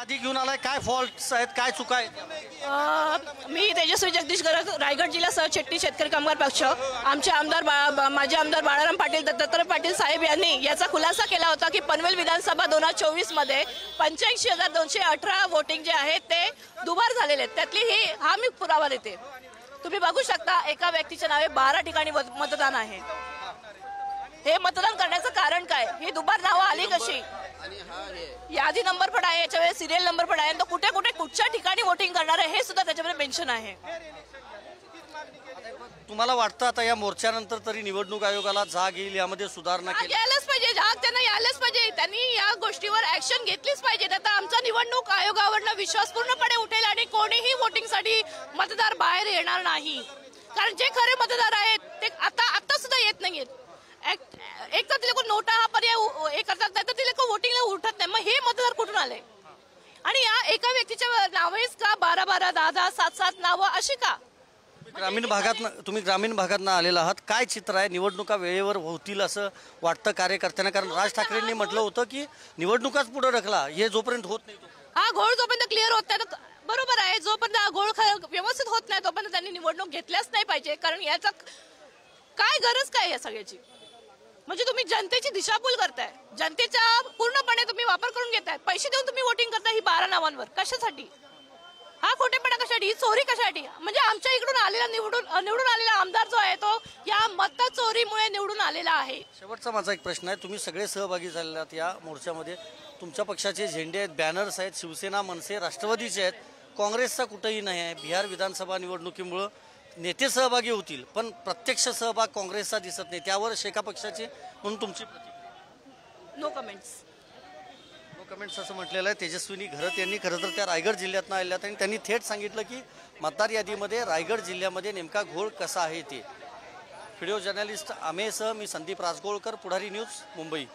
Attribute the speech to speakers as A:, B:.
A: यादी घेऊन आलाय, काय फॉल्ट्स आहेत, काय चुका आहेत?
B: मी तेजस्वी जगदीश गरग, रायगड जिल्हा सहचिटणीस शेतकरी कामगार पक्ष. आमचे आमदार माजी आमदार बाळाराम पाटील, दत्तात्रय पाटील साहेब यांनी याचा खुलासा केला होता की पनवेल विधानसभा 2024 मध्ये 85,218 वोटिंग जे आहे ते दुबार झालेले आहेत. त्यातली हा मी पुरावा देते. तुम्ही बघू शकता एका व्यक्तीच्या नावे 12 ठिकाणी मतदान आहे. हे मतदान करण्याचं कारण काय? ही दुबार नावं आली कशी? यादी नंबर पण आहे, याच्यावर सिरियल नंबर पण आहे. तो कुठे कुठे कुठच्या ठिकाणी वोटिंग करणार आहे हे सुद्धा त्याच्यामध्ये मेन्शन आहे.
A: तुम्हाला वाटतं आता या मोर्चानंतर तरी निवडणूक आयोगाला जाग येईल, यामध्ये सुधारणा केली
B: यायलाच पाहिजे, जाग त्यांना यायलाच पाहिजे. त्यांनी या गोष्टीवर ऍक्शन घेतलीच पाहिजे. आता आमचा निवडणूक आयोगावरनं विश्वास पूर्णपणे उठेल आणि कोणीही वोटिंगसाठी मतदार बाहेर येणार नाही. कारण जे खरे मतदार आहेत ते आता सुद्धा येत नाहीयेत. एक तर ते लोक नोटा हा पर्याय हे करतात, नाही तर ते लोक वोटिंगला उठत नाही. मग हे मतदार कुठून आले? आणि या एका व्यक्तीच्या नावेच का 12-12, 10-10, 7-7 नावं अशी का?
A: तुम्ही ग्रामीण भागातनं आलेला आहात. काय चित्र आहे? निवडणुका वेळेवर होतील असं वाटतं कार्यकर्त्यांना? कारण राज ठाकरेंनी म्हटलं होतं की निवडणुकाच पुढे ढकला, हे जोपर्यंत होत नाही
B: हा घोळ जोपर्यंत क्लिअर होत नाही. बरोबर आहे, जोपर्यंत हा घोळ व्यवस्थित होत नाही तोपर्यंत त्यांनी निवडणूक घेतल्याच नाही पाहिजे. कारण याचा काय गरज काय या सगळ्याची? म्हणजे तुम्ही जनतेची दिशाभूल करताय, जनतेचा पूर्णपणे तुम्ही वापर करून घेताय. पैसे देऊन तुम्ही वोटिंग करताय ही 12 नावांवर. कशासाठी? हा खोटेपणा कशासाठी? ही चोरी कशासाठी? म्हणजे आमच्या इकडून आलेला निवडून आलेला आमदार जो आहे तो या मत चोरीमुळे निवडून आलेला आहे.
A: शेवटचा माझा एक प्रश्न आहे. तुम्ही सगळे सहभागी झालेले आहात या मोर्चामध्ये. तुमच्या पक्षाचे झेंडे आहेत, बॅनर्स आहेत, शिवसेना, मनसे, राष्ट्रवादीचे आहेत. काँग्रेसचा कुठेही नाही आहे. बिहार विधानसभा निवडणुकीमुळं नेते सहभागी होतील, पण प्रत्यक्ष सहभाग काँग्रेसचा दिसत नाही. त्यावर शेका पक्षाची म्हणून तुमची
B: नो कमेंट्स.
A: नो कमेंट्स असं म्हटलेलं आहे तेजस्विनी घरत यांनी. खरं तर त्या रायगड जिल्ह्यातनं आल्यात आणि त्यांनी थेट सांगितलं की मतदार यादीमध्ये रायगड जिल्ह्यामध्ये नेमका घोळ कसा आहे ते. व्हिडिओ जर्नलिस्ट अमेसह मी संदीप राजगोळकर, पुढारी न्यूज, मुंबई.